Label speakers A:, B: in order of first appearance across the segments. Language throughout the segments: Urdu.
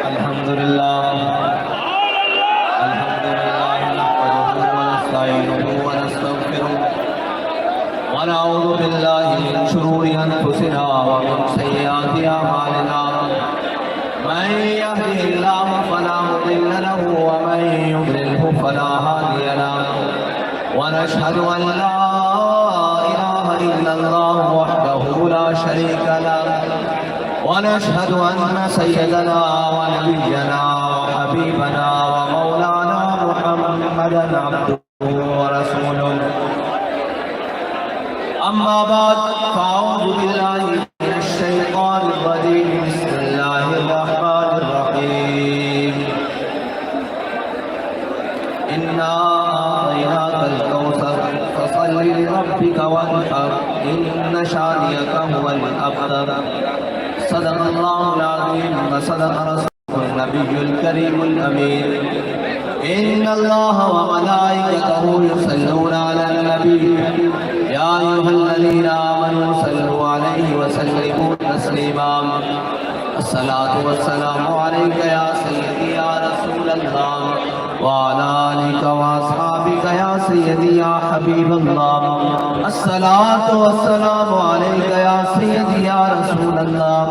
A: الحمد لله نحمده ونستعينه ونستغفره ونعوذ بالله من شرور أنفسنا ومن سيئات أعمالنا من يهده الله فلا مضل له ومن يضلله فلا هادي له ونشهد أن لا إله إلا الله وحده لا شريك له ونشهد أن سيدنا ونبينا وحبيبنا ومولانا محمدا عبده ورسوله أما بعد فأعوذ بالله من الشيطان الرجيم بسم الله الرحمن الرحيم إنا أعطيناك الكوثر فصل لربك وانحر إن شانئك هو الأبتر صدق الله العظيم وصدق رسوله النبي الكريم الأمين إن الله وملائكته يصلون على النبي يا أيها الذين آمنوا صلوا عليه وسلموا تسليما الصلاة والسلام عليك يا سيدي يا رسول الله وعلى آلك وأصحابك يا سيدي يا حبيب الله الصلاة والسلام عليك يا سيدي يا رسول الله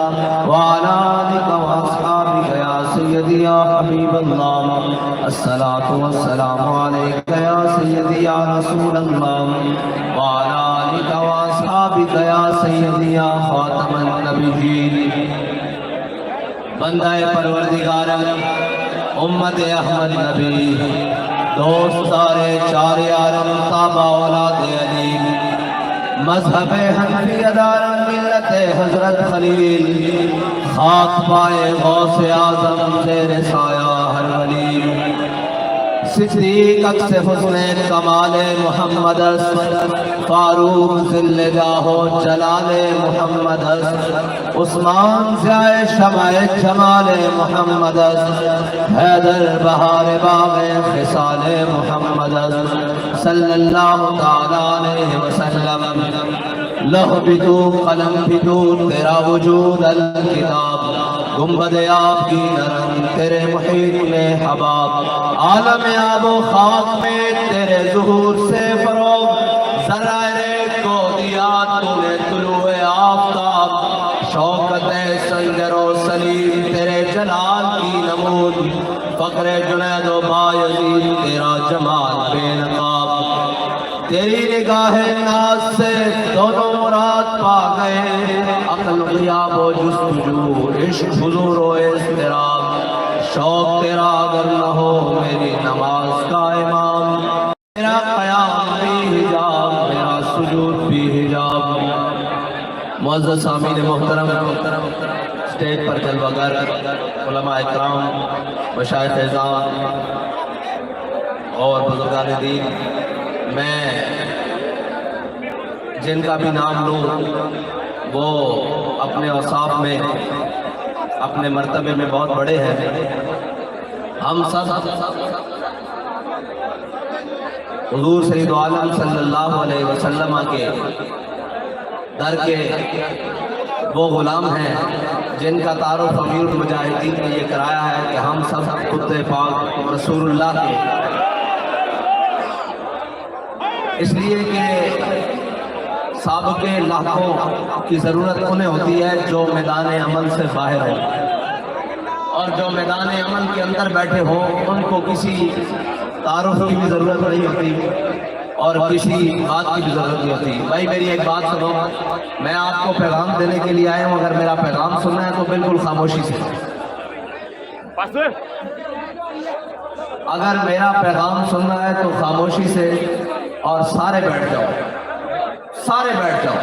A: وعلى آلك وأصحابك يا سيدي يا حبيب الله الصلاة والسلام عليك يا سيدي يا رسول الله وعلى آلك وأصحابك يا سيدي يا خاتم النبيين بندہ پروردگار امت احمد نبی دوستار چار یارم تابع اولاد علی مذہب حنفی دار ملت حضرت خلیل خاک پائے غوث اعظم زیر سایہ ہر ولی صدیق اکس حسین کمال محمد فاروق ذل جاہ جلال محمد عثمان ضیاء شمع جمال محمد حیدر بہار باغ خصال محمد صلی اللہ تعالیٰ علیہ وسلم لوح بدو قلم بدو تیرا وجود الکتاب گنبد آپ کی نرم تیرے محیط میں حباب عالم آب و خاک میں تیرے ظہور سے فروغ ذرائع کو دیا تو نے طلوع آفتاب شوکت سنگر و سلیم تیرے جلال کی نمود فقر جنید و بایزید تیرا جمال بے نقاب تیری نگاہ ناز سے دونوں مراد پا گئے عقل غیاب و جستجو عشق حضور و اضطراب شوق تیرا اگر نہ ہو میری نماز کا امام میرا قیام بھی حجاب میرا سجود بھی حجاب معزز سامعین محترم اسٹیج پر جلوہ گر علماء اکرام مشائخ اعظام اور بزرگان دین میں جن کا بھی نام لوں وہ اپنے اوصاف میں اپنے مرتبے میں بہت بڑے ہیں ہم سب حضور سید عالم صلی اللہ علیہ وسلم کے در کے وہ غلام ہیں جن کا تعارف امیر المجاہدین نے یہ کرایا ہے کہ ہم سب خود پاک رسول اللہ کے اس لیے کہ سابق لاحقوں کی ضرورت انہیں ہوتی ہے جو میدان عمل سے باہر ہو اور جو میدان عمل کے اندر بیٹھے ہوں ان کو کسی تعارف کی بھی ضرورت نہیں ہوتی اور کسی بات کی بھی ضرورت نہیں ہوتی بھائی میری ایک بات سنو میں آپ کو پیغام دینے کے لیے آیا ہوں اگر میرا پیغام سننا ہے تو بالکل خاموشی سے اگر میرا پیغام سننا ہے تو خاموشی سے اور سارے بیٹھ جاؤ سارے بیٹھ جاؤ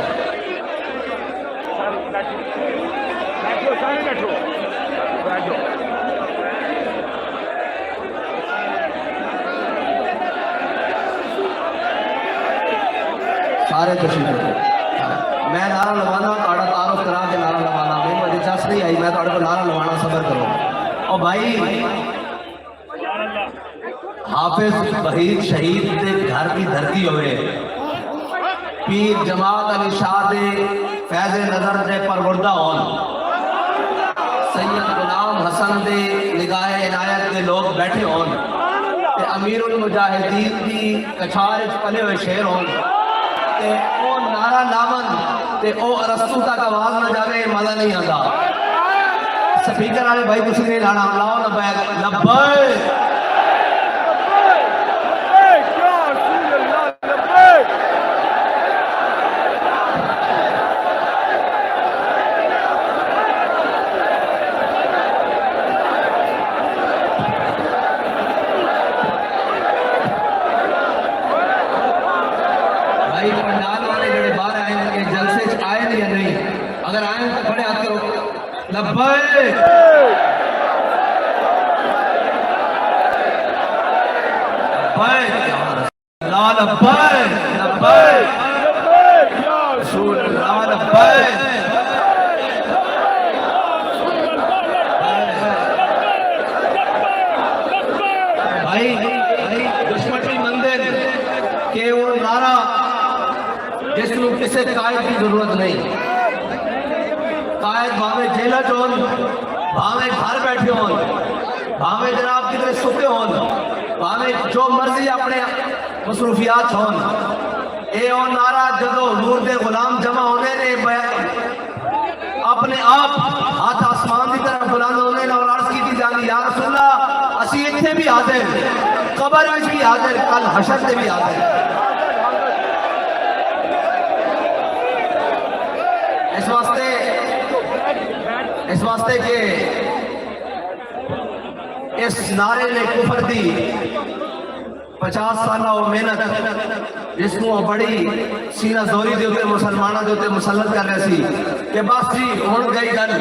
A: سارے تشریف رکھو میں نعرہ لگانا تھوڑا تعارف کرا کے نعرہ لگانا میری مجھے چس نہیں آئی میں تھوڑے کو نعرہ لگانا صبر کرو اور بھائی حافظ وحید شہید دے گھر کی دھرتی ہوئے پیر جماعت علی شاہ دے فیض نظر دے پروردہ ہون سید غلام حسن دے بیٹھے ہون تے امیر المجاہدین دی کچھار وچ پلے ہوئے شیر ہون تے او نعرہ لاون تے او ارسطو تک آواز نہ جاوے مزہ نہیں آندا سپیکر والے بھائی تسی نہیں لانا لاؤ لبیک لبیک پنڈال والے جڑے باہر آئے ہیں جلسے آئے یا نہیں اگر آئے تو بڑے ہاتھ کرو لبیک لا لبیک لبیک رسول اللہ لبیک بھائی دشمن بھی مندر کہ وہ نعرہ جس کو کسی قائد کی ضرورت نہیں قائد بھاوے جیلہ ہون بھاوے گھر بیٹھے ہون بھاوے جناب کدھر ستے ہون بھاوے جو مرضی اپنے مصروفیات ہون اے او نعرہ جدو حضور دے غلام جمع ہونے نے اپنے آپ ہاتھ آسمان کی طرف بلند ہونے نے اور عرض کی تھی جانی یا رسول اللہ اسی اتنے بھی حاضر قبر میں بھی حاضر کل حشر سے بھی حاضر اس واسطے کہ اس نعرے نے کفر دی 50 سالہ و محنت جس کو بڑی سینہ زوری دے ہوتے مسلمانہ دے ہوتے مسلط کر رہے سی کہ بس جی ہون گئی گل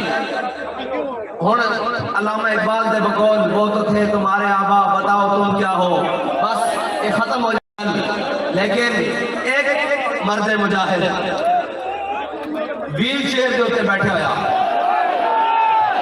A: ہون علامہ اقبال دے بقول وہ تو تھے تمہارے آبا بتاؤ تم کیا ہو بس یہ ختم ہو جائے لیکن ایک مرد مجاہد ویل چیئر دے ہوتے بیٹھے ہویا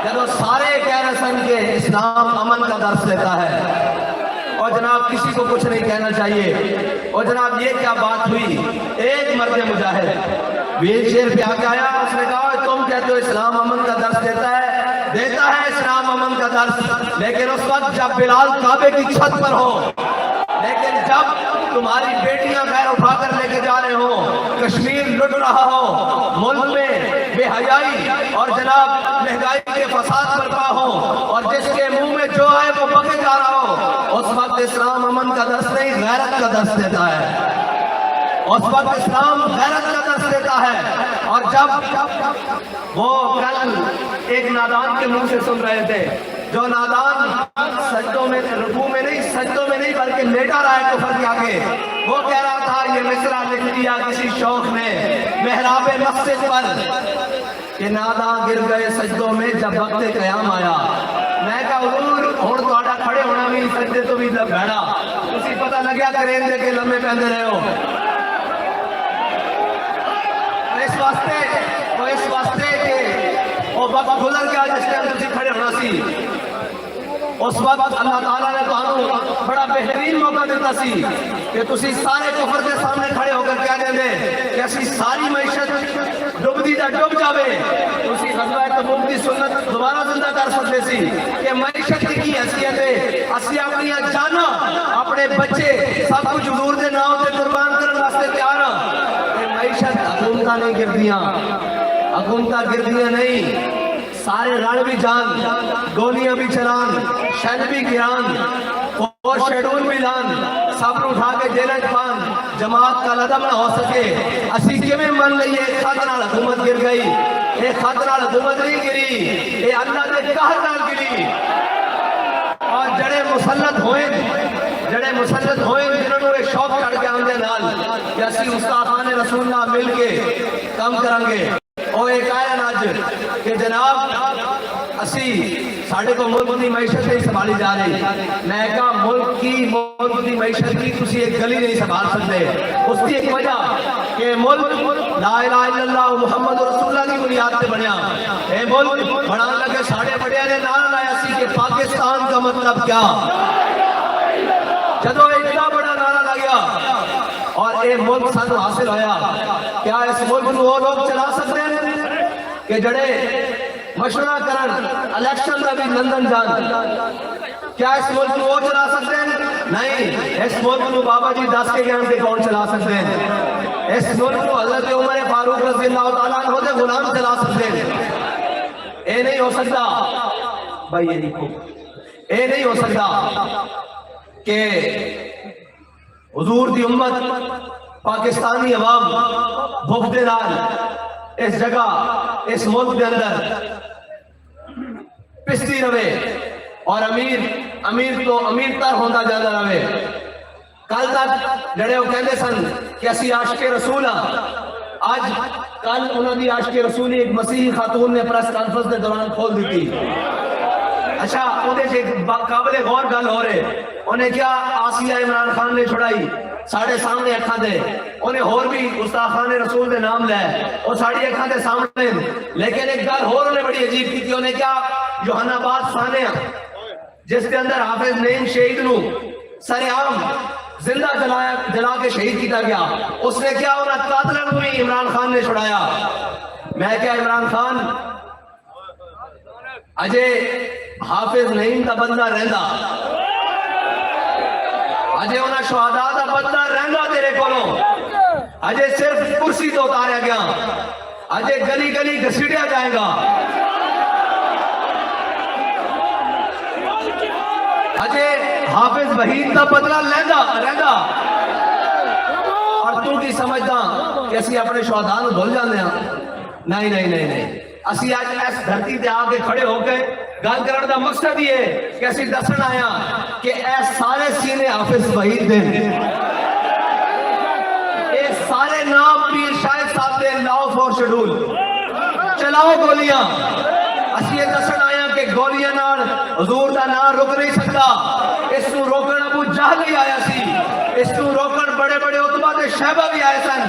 A: جب سارے کہہ رہے سن کہ اسلام امن کا درس دیتا ہے اور جناب کسی کو کچھ نہیں کہنا چاہیے اور جناب یہ کیا بات ہوئی ایک مرد مجاہد ویل چیئر پہ آ کے آیا اس نے کہا تم کہتے ہو اسلام امن کا درس دیتا ہے اسلام امن کا درس لیکن اس وقت جب بلال کعبے کی چھت پر ہو لیکن جب تمہاری بیٹیاں غیر اٹھا کر لے کے جا رہے ہو کشمیر لٹ رہا ہو ملک میں بے حیائی اور جناب مہنگائی کے فساد برپا ہو اور جس کے منہ میں جو آئے وہ بکے جا رہا ہو اس وقت اسلام امن کا درس نہیں غیرت کا درس دیتا ہے اس وقت اسلام غیرت کا درس دیتا ہے اور جب وہ کل ایک نادان کے منہ سے سن رہے تھے جو نادان سجدوں میں رکوع میں نہیں سجدوں میں نہیں بلکہ لیٹا رہا ہے کفر کے آگے وہ کہہ رہا تھا یہ مصرع لکھ دیا کسی شوق نے محراب مسجد پر کہ نادان گر گئے سجدوں میں جب وقت قیام آیا میں کہا حضور ہون تہاڈا کھڑے ہونا بھی سجدے تو بھی بھڑا اسی پتہ لگیا کرین دے کے لمبے پہندے رہے ہو اس واسطے کہ وہ وقت گزر گیا جس ٹائم تسی کھڑے ہونا سی اس وقت اللہ تعالیٰ نے تمہیں بڑا بہترین موقع دیتا سی کہ تسی سارے کفر کے سامنے کھڑے ہو کر کیا دیں دے کہ اسی ساری معیشت ڈب دی جا ڈب جاوے تسی غزوہ تبوک دی سنت دوبارہ زندہ کر سکتے سی کہ معیشت کی حیثیت ہے اسی اپنی جانا اپنے بچے سب کچھ حضور دے نام تے قربان کرنے واسطے تیار ہیں کہ معیشت حکومتاں نہیں گردیاں حکومتاں گردیاں نہیں سارے رن بھی جان گولیاں بھی چلان شل بھی گران اور شیڈول بھی لان سب اٹھا کے جیلیں پان جماعت کا لدم نہ ہو سکے اسی کے میں من لئیے ایک خطرہ حکومت گر گئی ایک خطرہ حکومت نہیں گری اے اللہ نے قہر نال گری اور جڑے مسلط ہوئیں جنہوں نے ایک شوق کر کے آمدے نال کہ اسی استاذان رسول اللہ مل کے کام کریں گے اور ایک آیا ناج کہ جناب اسی ساڑھے کو ملک دی معیشت نہیں سنبھالی جا رہی میں کہا ملک دی معیشت کی تسی ایک گلی نہیں سنبھال سکتے اس کی ایک وجہ کہ ملک لا الہ الا اللہ محمد رسول اللہ کی بنیاد سے بنیا اے ملک بڑھان لگے ساڑھے بڑے نے نعرہ لایا سی کہ پاکستان کا مطلب کیا جدو اتنا بڑا نعرہ لگیا اور اے ملک سانو حاصل ہویا کیا اس ملک کو وہ لوگ چلا سکتے ہیں کہ جڑے مشورہ کرن الیکشن میں بھی لندن جان. کیا اس ملک کو وہ چلا سکتے ہیں؟ نہیں. اس ملک کو بابا جی دس کے گیان کے کون چلا سکتے ہیں؟ اس ملک کو حضرت عمر فاروق رضی اللہ تعالیٰ عنہ دے غلام چلا سکتے ہیں. اے نہیں ہو سکتا بھائی، یہ دیکھو، اے نہیں ہو سکتا کہ حضور دی امت پاکستانی عوام بھوکتے دار اس جگہ اس ملک کے اندر پستی رہے اور امیر تر ہوتا جاتا رہے. کل تک جڑے وہ کہندے سن کہ اسی عاشق رسول ہاں، آج کل انہوں نے عاشق رسول ایک مسیحی خاتون نے پریس کانفرنس کے دوران کھول دیتی. اچھا انہیں سے قابل غور گل ہو رہے، انہیں کیا آسیہ عمران خان نے چھڑائی ساڑھے سامنے اکھاں دے، انہیں اور بھی گستاخان رسول دے نام لے اور ساڑھی اکھاں دے سامنے. لیکن ایک گل اور انہیں بڑی عجیب کی کہ انہیں کیا یوحنا آباد سانیہ جس کے اندر حافظ نعیم شہید نو سر عام زندہ جلا کے شہید کیتا گیا، اس نے کیا انہیں قاتلن ہوئی عمران خان نے چھڑایا. میں کیا عمران خان اجے حافظ نعیم دا بندہ رہندا، اجے انہاں شہداء دا بندہ رہندا تیرے کولوں، اجے صرف کرسی تو اتاریا گیا، اجے گلی گلی گھسیٹیا جائے گا، اجے حافظ وحید دا بدلہ رہندا. اور تو کی سمجھدا کہ اسی اپنے شہداء نوں بھول جاندے ہاں؟ نہیں نہیں نہیں نہیں. اسی آج اس دھرتی تے آ کے کھڑے ہو کے گل کرن دا مقصد یہ ہے کہ اسی دسن آیا کہ اے سارے سینے حافظ وحید دے، اے سارے نام پیر شاہد صاحب دے لاؤ فور شیڈول چلاؤ گولیاں. اسی یہ دسن آیا کہ گولیاں نال حضور دا نام رک نہیں سکتا. اس کو روکن ابو جہل بھی آیا سی، اس کو روکن بڑے بڑے عتبہ دے شہبہ بھی آئے سن،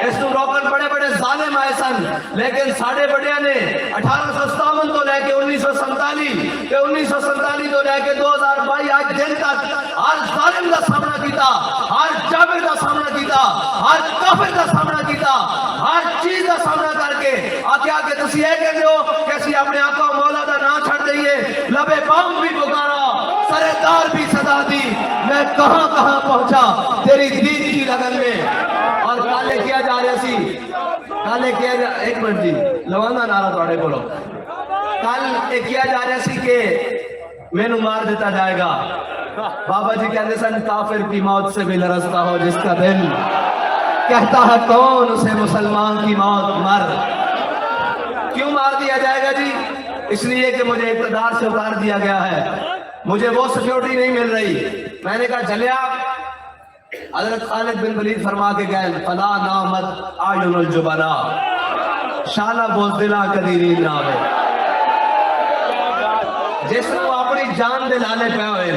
A: اس کو روکن بڑے بڑے ظالم آئے سن. لیکن ساڑھے بڑیاں نے 1857 تو لے کے 1947 تو لے کے 2022 آج دن تک ہر ظالم کا سامنا کیتا، ہر جابر کا سامنا کیتا، ہر کافر کا سامنا کیتا، ہر چیز کا سامنا کر کے آکیا کہ تسی یہ کہتے ہو کہ اسی اپنے آقا و مولا دا نام چھڑ دئیے. لبے بام بھی پکارا، سرے دار بھی صدا دی، میں کہاں کہاں پہنچا تیری دین کی لگن میں. اور کالے کیا جا رہے سی، کالے کیا جا، ایک منٹ جی لوانا نعرہ توڑے بولو. کل کیا جا رہا سی کہ میں نو مار دیتا جائے گا. بابا جی کہتے سن کافر کی موت سے بھی لرزتا ہو جس کا دل، کہتا ہے کون اسے مسلمان کی موت مر. کیوں مار دیا جائے گا جی؟ اس لیے کہ مجھے اقتدار سے اتار دیا گیا ہے، مجھے وہ سیکیورٹی نہیں مل رہی. میں نے کہا چلیا، حضرت خالد بن ولید فرما کے گئے فلا نامت آیون الجبنا، شالہ بوزدلا کدی نیند نہ آوے. جس کو اپنی جان دے لالے پہ ہوئے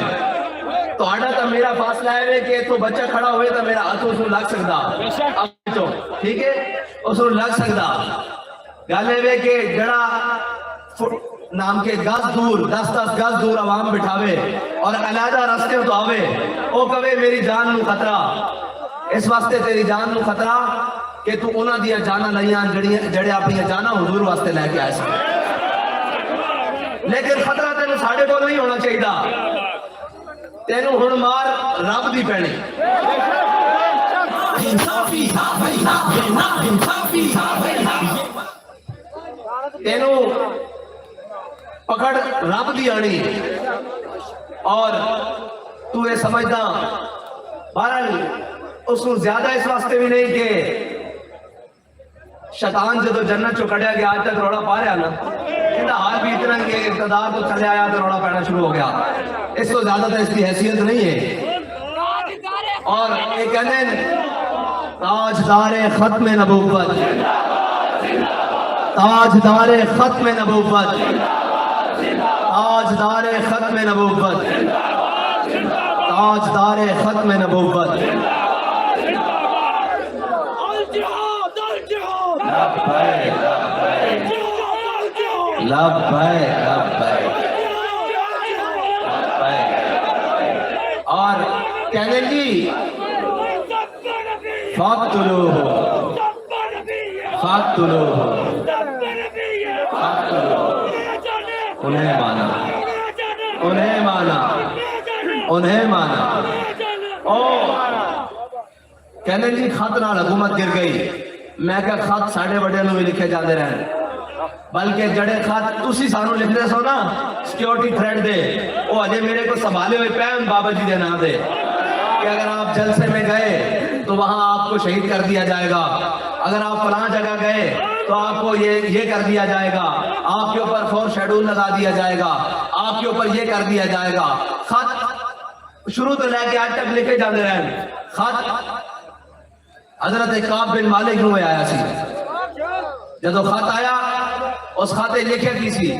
A: تو آڈا تا میرا فاصلہ ہے کہ تو بچہ کھڑا ہوئے تو میرا ہاتھ اس کو لگ سکتا، ٹھیک ہے اس کو لگ سکتا. گالے وے کہ جڑا نام کے گز دور 10 گز دور عوام بٹھاوے اور علیحدہ رستے تو آوے، او کہے میری جان نو خطرہ. اس واسطے تیری جان نو خطرہ کہ تو انہاں دیا جانا لائیاں جڑے اپنی جانا حضور واسطے لے کے آئے سن. لیکن خطرہ تینوں ساڑھے کو نہیں ہونا چاہیے، تینوں ہن مار رب دی پینی. تینوں پکڑ رب دی آنی اور تو یہ سمجھدا. بہرحال اس کو زیادہ اس واسطے بھی نہیں کہ شیطان جدو جنت چو کڑیا گیا آج تک روڑا پا رہا نا، انہا حال بھی اتنا کہ اقتدار تو چلے آیا تو روڑا پڑنا شروع ہو گیا. اس کو زیادہ تر اس کی حیثیت نہیں ہے. اور ایک کہنے تاجدار ختم نبوت، تاجدار ختم نبوت، تاجدار ختم نبوت، تاجدار ختم نبوت. اور کہنے کی فاقتلوہ انہیں مانا، انہیں مانا، انہیں مانا۔ کہنے جی خط نال حکومت گر گئی، میں کہ خط ساڑھے بڑے نو بھی لکھے جاندے رہن، بلکہ جڑے خط تسی سانو لکھ دے سو نا سیکیورٹی تھریٹ دے، وہ اجے میرے کو سنبھالے ہوئے پہن بابا جی دے نام دے کہ اگر آپ جلسے میں گئے تو وہاں آپ کو شہید کر دیا جائے گا، اگر آپ فلاں جگہ گئے تو آپ کو یہ کر دیا جائے گا، آپ کے اوپر فور شیڈول لگا دیا جائے گا، آپ کے اوپر یہ کر دیا جائے گا۔ خط شروع تو لے کے آج تک لکھے جاندے رہن۔ خط حضرت کعب بن مالک نو آیا سی، جدو خط آیا اس خط لکھے کی سی،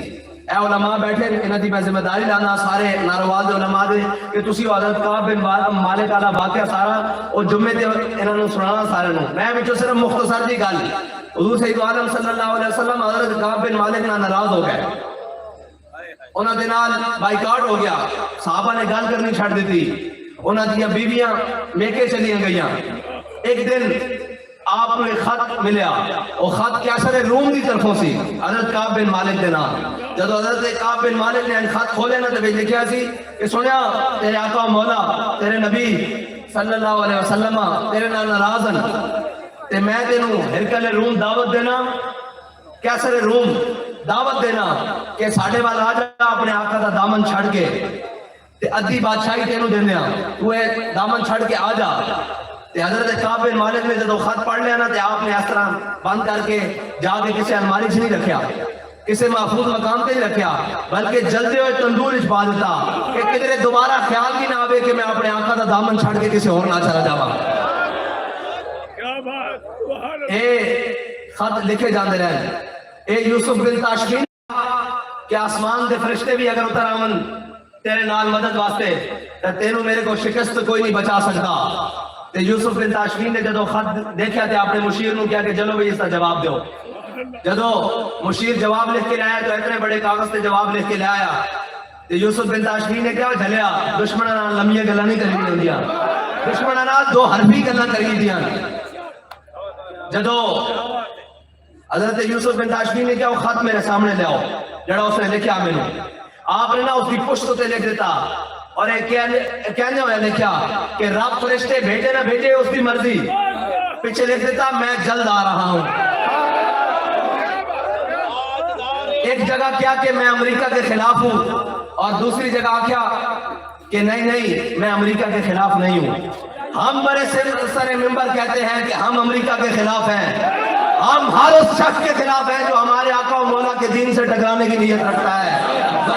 A: اے علماء بیٹھے انہاں دی میں ذمہ داری لانا سارے ناروال دے علماء دے کہ تسی حضرت کعب بن مالک والا واقعہ سارا او جمعے تے انہاں نو سنانا سارے نو۔ میں وچوں صرف مختصر جی گل، حضور سید عالم صلی اللہ علیہ وسلم حضرت کعب بن مالک نال ناراض ہو گئے، انہاں دے نال بائیکاٹ ہو گیا، صحابہ نے گل کرنی چھڈ دتی، انہاں دیاں بیویاں میکے چلیاں گئیاں۔ ایک دن آپ کو ایک خط ملیا، وہ خط کیسر روم دی طرفوں سی حضرت کعب بن مالک دے نام۔ جب حضرت کعب بن مالک نے خط کھولے نا تو لکھیا سی کہ سنیا تیرے آقا مولا تیرے نبی صلی اللہ علیہ وسلم تیرے نال ناراض ہیں تے میں تینوں ہرکل روم دعوت دینا، کیسر روم دعوت دینا کہ ساڈے وال آ جا اپنے آقا دا دامن چھڑ کے تے ادھی بادشاہی تینوں دیندے ہاں، تو دامن چھڑ کے آ جا۔ حضرت کعب بن مالک نے جب خط پڑھ لیا نا تو آپ نے اس طرح بند کر کے جا کے کسی الماری سے نہیں رکھیا، کسی محفوظ مقام پہ نہیں رکھیا، بلکہ جلدے ہوئے تندور وچ پا دیتا کہ کدھر دوبارہ خیال بھی نہ آوے کہ میں اپنے آقا دا دامن چھڑ کے کسی اور نہ چلا جاواں۔ اے خط لکھے جاندے رہن، اے یوسف بن تاشفین کہ آسمان دے فرشتے بھی اگر اتر آون تیرے نال مدد واسطے تے تینوں میرے کو شکست کوئی نہیں بچا سکتا۔ تے یوسف بن تاشفین نے جدو خط دیکھا تے اپنے مشیر نو کیا کہ چلو بھئی اس کا جواب دیو۔ جدو مشیر جواب لکھ کے لایا تو اتنے بڑے کاغذ تے جواب لکھ کے لایا تے یوسف بن تاشفین نے کیا جھلیا دشمناں نال لمبیاں گلاں نہیں کری ہوندیاں، دشمناں نال دو حرفی گلاں کری دیاں۔ جدو حضرت یوسف بن تاشفین نے کیا وہ خط میرے سامنے لے آؤ جڑا اس نے لکھیا مینوں، آپ نے نا اس کی پشت تے لکھ دیتا اور کہنے ہوئے لکھیا کہ رب فرشتے بھیجے نہ بھیجے اس کی مرضی، پیچھے لکھ دیتا میں جلد آ رہا ہوں۔ ایک جگہ کیا کہ میں امریکہ کے خلاف ہوں اور دوسری جگہ کیا کہ نہیں میں امریکہ کے خلاف نہیں ہوں۔ ہم بڑے سر ممبر کہتے ہیں کہ ہم امریکہ کے خلاف ہیں، ہم ہر اس شخص کے خلاف ہیں جو ہمارے آقا و مولا کے دین سے ٹکرانے کی نیت رکھتا ہے،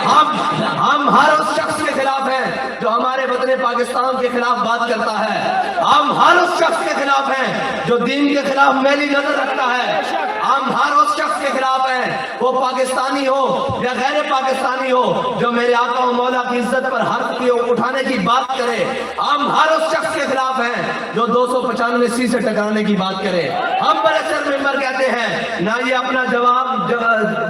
A: ہم ہر اس شخص کے خلاف ہیں جو ہمارے وطن پاکستان کے خلاف بات کرتا ہے، ہم ہر اس شخص کے خلاف ہیں جو دین کے خلاف میلی نظر رکھتا ہے، ہم ہر اس شخص کے خلاف ہیں وہ پاکستانی ہو یا غیر پاکستانی ہو جو میرے آقا و مولا کی عزت پر حرف کی اٹھانے کی بات کرے، ہم ہر اس شخص کے خلاف ہیں جو 295 سے ٹکرانے کی بات کرے۔ ہم بڑے سر ممبر کہتے ہیں نہ یہ اپنا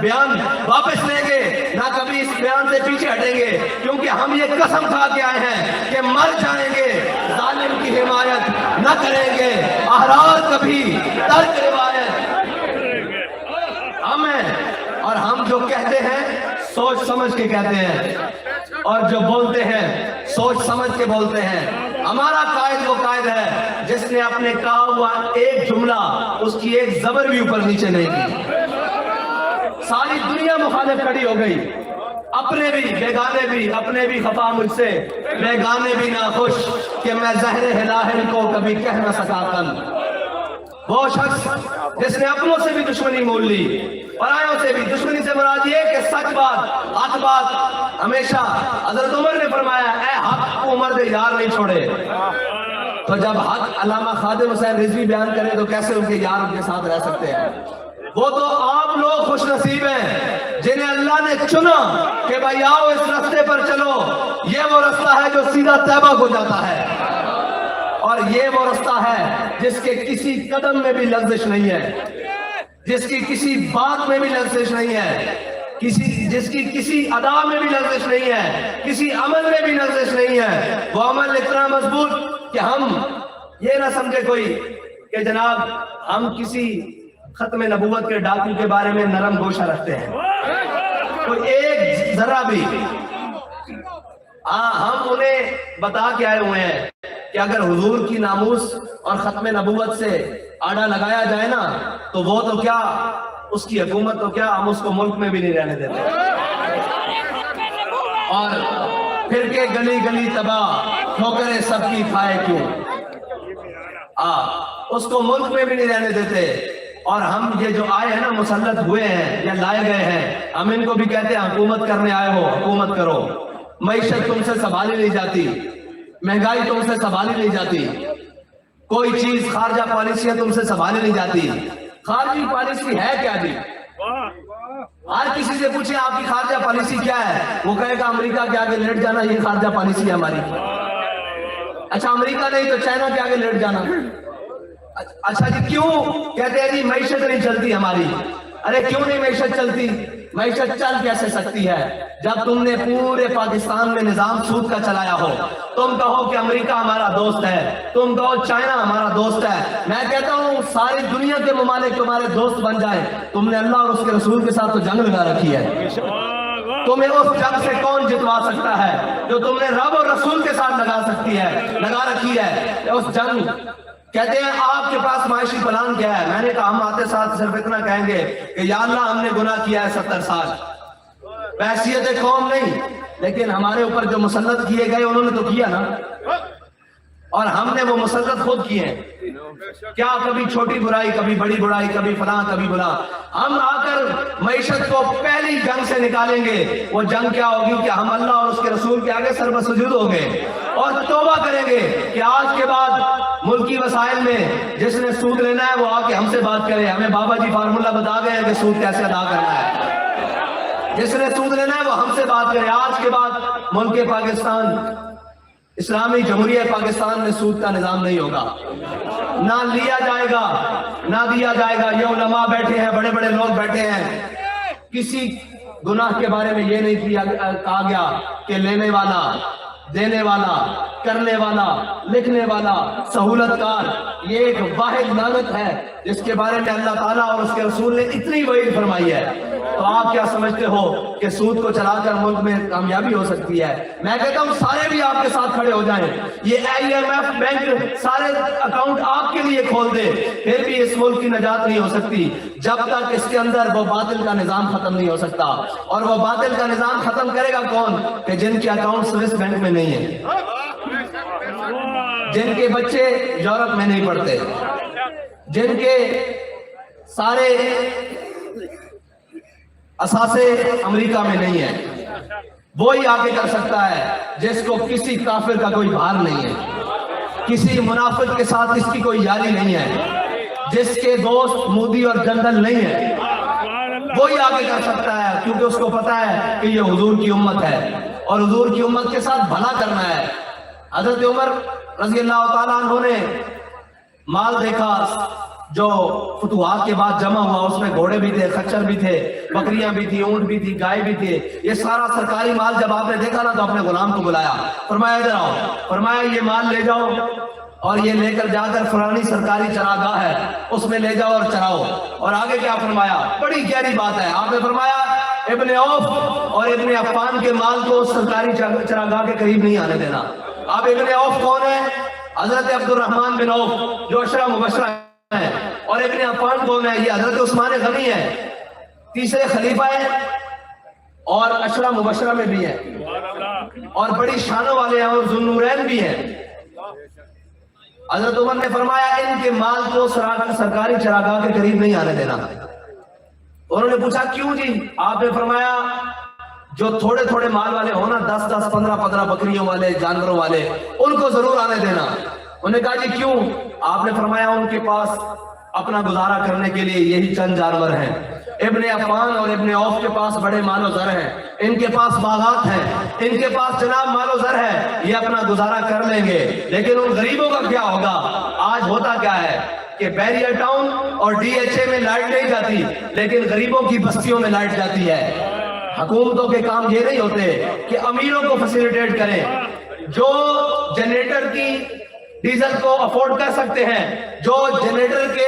A: بیان واپس لیں گے نہ کبھی اس بیان سے پیچھے ہٹیں گے، کیونکہ ہم یہ قسم کھا کے آئے ہیں کہ مر جائیں گے ظالم کی حمایت نہ کریں گے، احرار کبھی ترک روایت ہم ہیں، اور ہم جو کہتے ہیں سوچ سمجھ کے کہتے ہیں اور جو بولتے ہیں سوچ سمجھ کے بولتے ہیں۔ ہمارا قائد وہ قائد ہے جس نے اپنے کہا ہوا ایک جملہ اس کی ایک زبر بھی اوپر نیچے نہیں کی۔ ساری دنیا مخالف کھڑی ہو گئی، اپنے بھی بیگانے بھی، اپنے بھی خفا مجھ سے بیگانے بھی ناخوش کہ میں زہر ہلاہل کو کبھی کہہ نہ سکا کل۔ وہ شخص جس نے اپنوں سے بھی دشمنی مول لی، پرایوں سے بھی دشمنی سے مراد یہ کہ سچ بات حق بات ہمیشہ حضرت عمر نے فرمایا اے حق کو عمر دے یار نہیں چھوڑے، تو جب حق علامہ خادم حسین رضوی بیان کرے تو کیسے ان کے یار ان کے ساتھ رہ سکتے ہیں؟ وہ تو آپ لوگ خوش نصیب ہیں جنہیں اللہ نے چنا کہ بھائی آؤ اس رستے پر چلو، یہ وہ رستہ ہے جو سیدھا طیبہ کو جاتا ہے، اور یہ وہ رستہ ہے جس کے کسی قدم میں بھی لغزش نہیں ہے، جس کی کسی بات میں بھی لغزش نہیں ہے، جس کی کسی ادا میں بھی لغزش نہیں ہے، کسی عمل میں بھی لغزش نہیں ہے۔ وہ عمل اتنا مضبوط کہ ہم یہ نہ سمجھے کوئی کہ جناب ہم کسی ختم نبوت کے ڈاکو کے بارے میں نرم گوشہ رکھتے ہیں۔ تو ایک ذرہ بھی ہم انہیں بتا کے آئے ہوئے ہیں کہ اگر حضور کی ناموس اور ختم نبوت سے آڑا لگایا جائے نا تو وہ تو کیا اس کی حکومت تو کیا ہم اس کو ملک میں بھی نہیں رہنے دیتے. اور پھر کے گلی گلی تباہ ٹھوکریں سب کی کھائے کیوں, اس کو ملک میں بھی نہیں رہنے دیتے. اور ہم یہ جو آئے ہیں نا مسلط ہوئے ہیں یا لائے گئے ہیں, ہم ان کو بھی کہتے ہیں حکومت کرنے آئے ہو, حکومت کرو. معیشت تم سے سنبھالی نہیں جاتی, مہنگائی تم سے سنبھالی نہیں جاتی, کوئی چیز خارجہ پالیسیاں تم سے سنبھالی نہیں جاتی. خارجی پالیسی ہے کیا جی؟ ہر کسی سے پوچھیں آپ کی خارجہ پالیسی کیا ہے, وہ کہے گا امریکہ کے آگے لیٹ جانا, یہ خارجہ پالیسی ہے ہماری. اچھا امریکہ نہیں تو چائنا کے آگے لیٹ جانا. اچھا جی کیوں؟ کہتے ہیں جی معیشت نہیں چلتی ہماری. ارے کیوں نہیں معیشت چلتی؟ معیشت چل کیسے سکتی ہے جب تم نے پورے پاکستان میں نظام سود کا چلایا ہو؟ تم کہو کہ امریکہ ہمارا دوست ہے, تم کہو چائنا ہمارا دوست ہے. میں کہتا ہوں ساری دنیا کے ممالک تمہارے دوست بن جائیں, تم نے اللہ اور اس کے رسول کے ساتھ تو جنگ لگا رکھی ہے. تمہیں اس جنگ سے کون جتوا سکتا ہے جو تم نے رب اور رسول کے ساتھ لگا رکھی ہے اس جنگ. کہتے ہیں آپ کے پاس معاشی پلان کیا ہے؟ میں نے کہا ہم آتے ساتھ صرف اتنا کہیں گے کہ یا اللہ ہم نے گناہ کیا ہے 70 سال, بحیثیت قوم نہیں, لیکن ہمارے اوپر جو مسلط کیے گئے انہوں نے تو کیا نا, اور ہم نے وہ مسلط خود کیے ہیں. کیا کبھی چھوٹی برائی, کبھی بڑی برائی, کبھی فلاں کبھی بلا. ہم آ کر معیشت کو پہلی جنگ سے نکالیں گے. وہ جنگ کیا ہوگی کہ ہم اللہ اور اس کے رسول کے آگے سر بسجود ہوں گے اور توبہ کریں گے کہ آج کے بعد ملکی وسائل میں جس نے سود لینا ہے وہ آ کے ہم سے بات کرے. ہمیں بابا جی فارمولہ بتا گئے ہیں کہ سود کیسے ادا کرنا ہے. جس نے سود لینا ہے وہ ہم سے بات کرے. آج کے بعد ملک پاکستان, اسلامی جمہوریہ پاکستان میں سود کا نظام نہیں ہوگا, نہ لیا جائے گا نہ دیا جائے گا. یہ علماء بیٹھے ہیں, بڑے بڑے لوگ بیٹھے ہیں, کسی گناہ کے بارے میں یہ نہیں کہا گیا کہ لینے والا, دینے والا, کرنے والا, لکھنے والا, سہولت کار, یہ ایک واحد لعنت ہے جس کے بارے میں اللہ تعالیٰ اور اس کے رسول نے اتنی وعید فرمائی ہے. تو آپ کیا سمجھتے ہو کہ سود کو چلا کر ملک میں کامیابی ہو سکتی ہے؟ میں کہتا ہوں سارے بھی آپ کے ساتھ کھڑے ہو جائیں, یہ IMF بینک سارے اکاؤنٹ آپ کے لیے کھول دے, پھر بھی اس ملک کی نجات نہیں ہو سکتی جب تک اس کے اندر وہ باطل کا نظام ختم نہیں ہو سکتا. اور وہ باطل کا نظام ختم کرے گا کون؟ کہ جن کے اکاؤنٹ سوئس بینک میں نہیں ہیں, جن کے بچے یورپ میں نہیں پڑھتے, جن کے سارے اثاثے امریکہ میں نہیں ہیں. وہی آگے کر سکتا ہے جس کو کسی کافر کا کوئی بھار نہیں ہے, کسی منافق کے ساتھ اس کی کوئی یاری نہیں ہے, جس کے دوست مودی اور جنرل نہیں ہے. وہی آگے کر سکتا ہے کیونکہ اس کو پتا ہے کہ یہ حضور کی امت ہے اور حضور کی امت کے ساتھ بھلا کرنا ہے. حضرت عمر رضی اللہ تعالیٰ عنہ نے مال دیکھا جو فتوحات کے بعد جمع ہوا, اس میں گھوڑے بھی تھے, خچر بھی تھے, بکریاں بھی تھی, اونٹ بھی تھی, گائے بھی تھے. یہ سارا سرکاری مال جب آپ نے دیکھا نا تو اپنے غلام کو بلایا, فرمایا ادھر آؤ, فرمایا یہ مال لے جاؤ اور یہ لے کر جا کر فلانی سرکاری چراگاہ ہے اس میں لے جاؤ اور چراؤ. اور آگے کیا فرمایا؟ بڑی گہری بات ہے. آپ نے فرمایا ابن عوف اور ابن عفان کے مال کو سرکاری چراگاہ کے قریب نہیں آنے دینا. اب ابن عوف کون ہے؟ حضرت عبد الرحمن بن عوف جو عشرہ مبشرہ ہے. اور ابن عفان کون ہے؟ یہ حضرت عثمان غنی ہے, تیسرے خلیفہ ہیں اور عشرہ مبشرہ میں بھی ہیں اور بڑی شانوں والے ہیں اور ذوالنورین بھی ہیں. حضرت عمر نے فرمایا ان کے مال کو سرکاری چراگاہ کے قریب نہیں آنے دینا. انہوں نے پوچھا کیوں جی؟ آپ نے فرمایا جو تھوڑے تھوڑے مال والے ہو نا, 10 15 بکریوں والے, جانوروں والے, ان کو ضرور آنے دینا. انہوں نے کہا جی کیوں؟ آپ نے فرمایا ان کے پاس اپنا گزارا کرنے کے لیے یہی چند جانور ہیں. ابن عفان اور ابن عوف کے پاس بڑے مال و زر ہیں, ان کے پاس باغات ہیں, ان کے پاس جناب مال و زر ہے, یہ اپنا گزارا کر لیں گے. لیکن ان غریبوں کا کیا ہوگا؟ آج ہوتا کیا ہے کہ بیریا ٹاؤن اور DHA میں لائٹ نہیں جاتی لیکن غریبوں کی بستیوں میں لائٹ جاتی ہے. حکومتوں کے کام یہ نہیں ہوتے کہ امیروں کو فیسیلیٹیٹ کریں. جو جنریٹر کی ڈیزل کو افورڈ کر سکتے ہیں, جو جنریٹر کے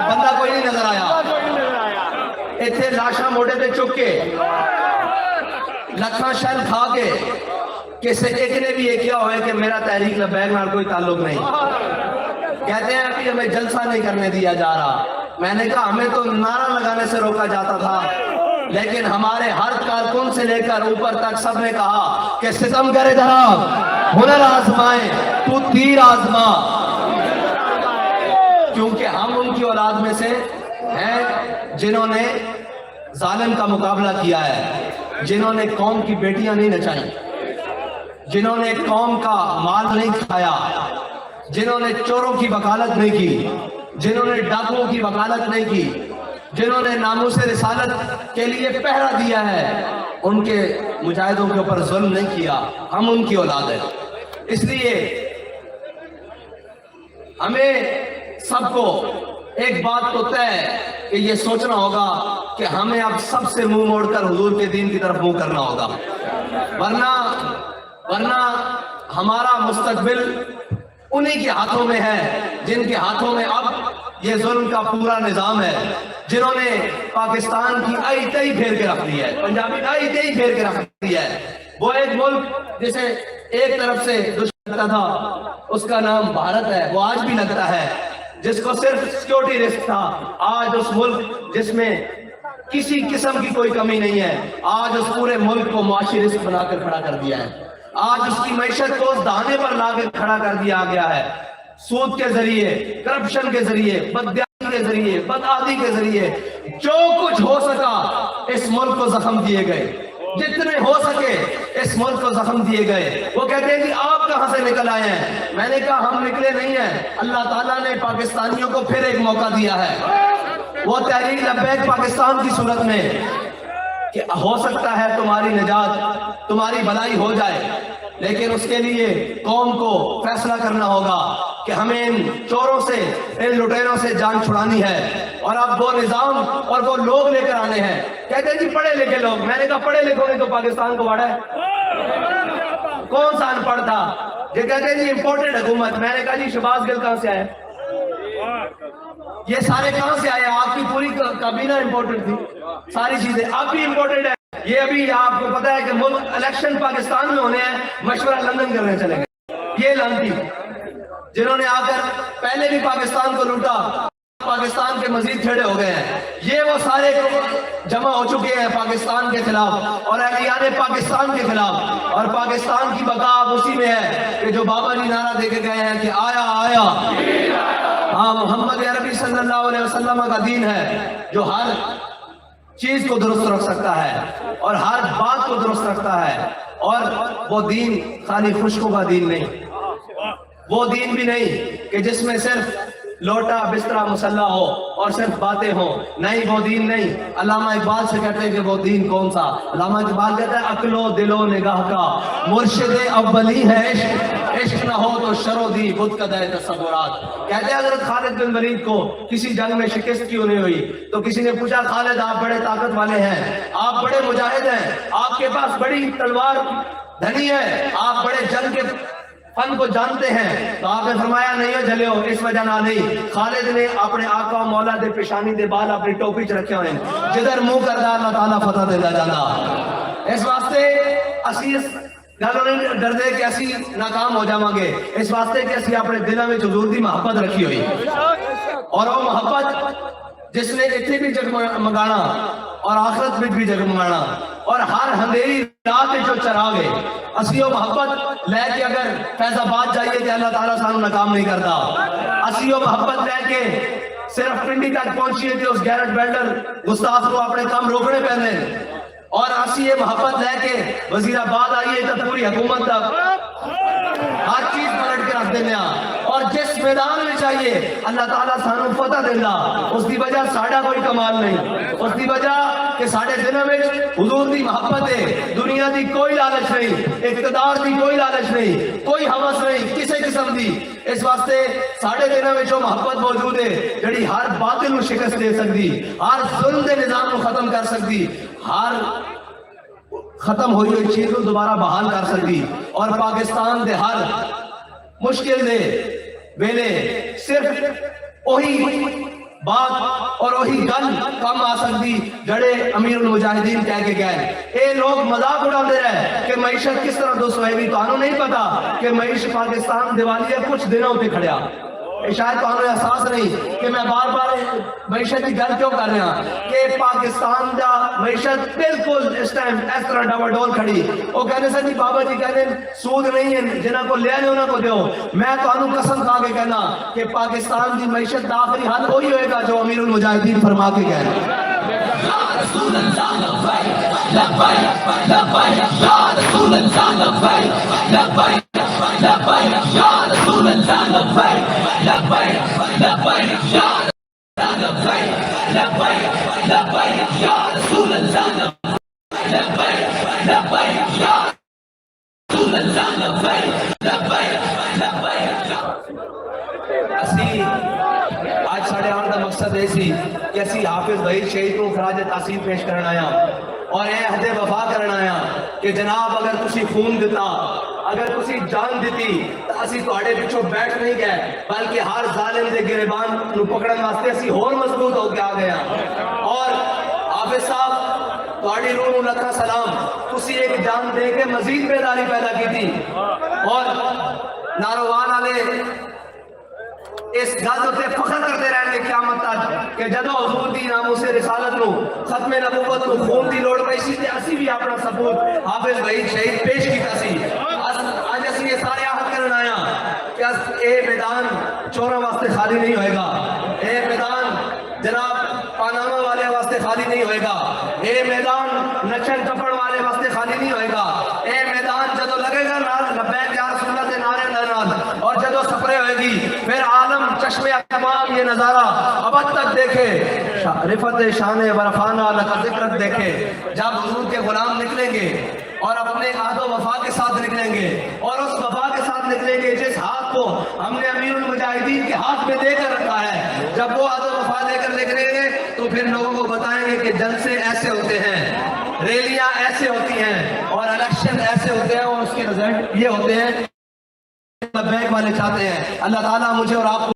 A: بندہ کوئی نہیں نظر آیا. اتنے لاشاں موڑے پہ چک کے لکھاں شل کھا کے کسی ایک نے بھی یہ کیا ہوا ہے کہ میرا تحریک لبیک نال کوئی تعلق نہیں. کہتے ہیں کہ ہمیں جلسہ نہیں کرنے دیا جا رہا. میں نے کہا ہمیں تو نعرہ لگانے سے روکا جاتا تھا, لیکن ہمارے ہر کارکن سے لے کر اوپر تک سب نے کہا کہ ستم کرے جناب, ہنر آزمائیں, تو تیر آزما, کیونکہ ہم ان کی اولاد میں سے ہیں جنہوں نے ظالم کا مقابلہ کیا ہے, جنہوں نے قوم کی بیٹیاں نہیں نچائیں, جنہوں نے قوم کا مال نہیں کھایا, جنہوں نے چوروں کی وکالت نہیں کی, جنہوں نے ڈاکوؤں کی وکالت نہیں کی, جنہوں نے ناموس رسالت کے لیے پہرا دیا ہے, ان کے مجاہدوں کے اوپر ظلم نہیں کیا. ہم ان کی اولاد ہیں. اس لیے ہمیں سب کو ایک بات تو طے ہے کہ یہ سوچنا ہوگا کہ ہمیں اب سب سے منہ موڑ کر حضور کے دین کی طرف منہ کرنا ہوگا, ورنہ ہمارا مستقبل انہی کے ہاتھوں میں ہے جن کے ہاتھوں میں اب یہ ظلم کا پورا نظام ہے, جنہوں نے پاکستان کی آئی تئی پھیر کے رکھ دی ہے, پنجابی آئی تئی پھیر کے رکھ دی ہے. وہ ایک ملک جسے ایک طرف سے دشمن لگتا تھا, اس کا نام بھارت ہے, وہ آج بھی لگتا ہے, جس کو صرف سیکیورٹی رسک تھا, آج اس ملک جس میں کسی قسم کی کوئی کمی نہیں ہے, آج اس پورے ملک کو معاشی رسک بنا کر کھڑا کر دیا ہے. آج اس کی معیشت کو اس دہانے پر لا کے کھڑا کر دیا گیا ہے, سود کے ذریعے, کرپشن کے ذریعے, بددیانی کے ذریعے, بدعادی کے ذریعے. جو کچھ ہو سکا اس ملک کو زخم دیے گئے, جتنے ہو سکے اس ملک کو زخم دیے گئے. وہ کہتے ہیں کہ آپ کہاں سے نکل آئے ہیں؟ میں نے کہا ہم نکلے نہیں ہیں, اللہ تعالیٰ نے پاکستانیوں کو پھر ایک موقع دیا ہے. وہ تحریک لبیک پاکستان کی صورت میں کہ ہو سکتا ہے تمہاری نجات, تمہاری بھلائی ہو جائے, لیکن اس کے لیے قوم کو فیصلہ کرنا ہوگا کہ ہمیں ان چوروں سے, ان لٹیروں سے جان چھڑانی ہے, اور اب وہ نظام اور وہ لوگ لے کر آنے ہیں. کہتے ہیں جی پڑھے لکھے لوگ. میں نے کہا پڑھے لکھوں نے تو پاکستان کو بڑھا ہے, کون سا ان پڑھ تھا؟ یہ کہتے ہیں جی امپورٹڈ حکومت. میں نے کہا جی شہباز گل کہاں سے آئے, یہ سارے کہاں سے آئے؟ آپ کی پوری کابینہ امپورٹڈ تھی, ساری چیزیں آپ بھی امپورٹڈ ہے. یہ ابھی آپ کو پتا ہے کہ ملک الیکشن پاکستان میں ہونے ہیں, مشورہ لندن کرنے چلے گئے. یہ لانتی جنہوں نے آ کر پہلے بھی پاکستان کو لوٹا, پاکستان کے مزید کھڑے ہو گئے ہیں. یہ وہ سارے جمع ہو چکے ہیں پاکستان کے خلاف اور اہلیان پاکستان کے خلاف, اور پاکستان کی بقا اب اسی میں ہے کہ جو بابا جی نعرہ دے کے گئے ہیں کہ آیا آیا. ہاں, محمد عربی صلی اللہ علیہ وسلم کا دین ہے جو ہر چیز کو درست رکھ سکتا ہے اور ہر بات کو درست رکھتا ہے. اور وہ دین خالی خشکوں کا دین نہیں, وہ دین بھی نہیں کہ جس میں صرف لوٹا بسترا مسلح ہو اور صرف باتیں ہوں. نہیں, وہ دین نہیں. علامہ اقبال سے کہتے ہیں کہ وہ دین کون سا؟ علامہ اقبال کہتا ہے عقل و دل و نگاہ کا مرشد اولی ہے عشق, عشق نہ ہو تو شرو دی بت قدر تصورات. کہتے ہیں حضرت خالد بن ولید کو کسی جنگ میں شکست کیوں نہیں ہوئی تو کسی نے پوچھا خالد آپ بڑے طاقت والے ہیں, آپ بڑے مجاہد ہیں, آپ کے پاس بڑی تلوار دھنی ہے, آپ بڑے جنگ کے فن کو جانتے ہیں, تو آپ نے فرمایا نہیں ہو جلے ہو اس وجہ نہ نہیں. خالد نے اپنے آقا مولا دے پیشانی دے بال اپنی ٹوپی چ رکھے ہوئے, جدھر منہ کردا اللہ تعالیٰ فتح دے جانا. اس واسطے اسی گلوں نہیں ڈردے کہ اسی ناکام ہو جاواں گے, اس واسطے کہ اسی اپنے دلوں میں حضور دی محبت رکھی ہوئی, اور وہ محبت جس نے اتنے بھی جگمگانا اور آخرت میں بھی جگمگانا اور ہر اندھیری رات جو چراغ ہے, اسی وہ محبت لے کے اگر فیض آباد جائیے تو اللہ تعالیٰ سانو ناکام نہیں کرتا. اسی وہ محبت لے کے صرف پنڈی تک پہنچیے تھے اس گیرٹ بیلڈر گستاخ کو اپنے کام روکنے پہنے, اور اسی یہ محبت لے کے وزیر آباد آئیے تو پوری حکومت تک ہر چیز پلٹ کے رکھ دینا, اور جس میدان میں چاہیے اللہ تعالیٰ سانو فتح دینا. اس کی وجہ ساڑھا کوئی کمال نہیں, اس کی وجہ کہ ساڑھے دنوں میں حضور دی محبت ہے, دنیا دی کوئی لالچ نہیں, اقتدار دی کوئی لالچ نہیں, کوئی حوث نہیں کسی قسم دی. اس واسطے ساڑھے دنوں میں جو محبت موجود ہے جڑی ہر باطل کو شکست دے سکتی, ہر ظلم دے نظام کو ختم کر سکتی, ہر ختم ہوئی ہوئی چیز کو دوبارہ بحال کر سکتی, اور پاکستان دے ہر مشکل دے ویلے صرف وہی بات اور وہی گل کم آ سکتی جڑے امیر المجاہدین کہہ کے گئے. اے لوگ مذاق اڑا دے رہے کہ معیشت کس طرح دوست ہوئے گی. تو انہوں نہیں پتا کہ معیشت پاکستان دیوالیہ کچھ دنوں پہ کھڑیا. شاید تو ہمیں احساس نہیں کہ میں بار بار معیشت کی گل کیوں کر رہا کہ پاکستان دا معیشت بالکل اس ٹائم اس طرح ڈبل ڈول کھڑی. وہ کہنے سے جی بابا جی کہنے سود نہیں ہے جنہاں کو لے آنے انہاں کو دیو. میں تو انہوں قسم کھا کے کہنا کہ پاکستان دی معیشت دا آخری حل وہی ہوئے گا جو امیر المجاہدین فرما کے کہنے. رسول اللہ لبیک لبیک لبیک یا رسول اللہ لبیک لبیک لبیک یا رسول اللہ لبیک لبیک لبیک یا لبیک لبیک لبیک یا رسول اللہ لبیک لبیک یا رسول اللہ لبیک لبیک لبیک. اسی آج ساڑھے آن کا مقصد ہے سی کہ اسی حافظ بھائی شہید کو خراج تحسین پیش کرنا آیا اور اے عہد وفا کرنا آیا کہ جناب اگر تسی خون دیتا اگر تسی جان دیتی تو اسی تواڈے پیچھے بیٹھ نہیں گئے بلکہ ہر ظالم دے گریبان نو پکڑن واسطے اسی اور مضبوط ہو کے آ گیا. اور حافظ صاحب تواڈی روح نو لکھا سلام. تسی ایک جان دے کے مزید بیداری پیدا کی تھی اور ناروان والے اس گل تے فخر کرتے رہن گے قیامت تک کہ جدو حضور دی ناموس رسالت نو ختم نبوت نو خون دی لوڑ پئی سی تے اسی بھی اپنا ثبوت حافظ بھائی شہید پیش کیتا سی. اج اسی یہ سارے عہد کرن آیا کہ اے میدان چوراں واسطے خالی نہیں ہوئے گا. اے میدان جناب پاناما والے واسطے خالی نہیں ہوئے گا. اے میدان نچن ٹپڑ والے واسطے خالی نہیں ہوئے گا. اے میدان جدو لگے گا نال لبیک یا رسول اللہ دے نعرے نال اور جدو سپرے ہوئے گی پھر عالم چشمے تمام یہ نظارہ ابد تک دیکھے. رفت شان ورفانہ لقد ذکرت دیکھے. جب حضور کے غلام نکلیں گے اور اپنے عہد و وفا کے ساتھ نکلیں گے اور اس وفا کے ساتھ نکلیں گے جس ہاتھ کو ہم نے امیر المجاہدین کے ہاتھ میں دے کر رکھا ہے. جب وہ عہد و وفا دے کر نکلیں گے تو پھر لوگوں کو بتائیں گے کہ جلسے ایسے ہوتے ہیں, ریلیاں ایسے ہوتی ہیں اور الیکشن ایسے ہوتے ہیں اور اس کے رزلٹ یہ ہوتے ہیں لبیک والے چاہتے ہیں. اللہ تعالیٰ مجھے اور آپ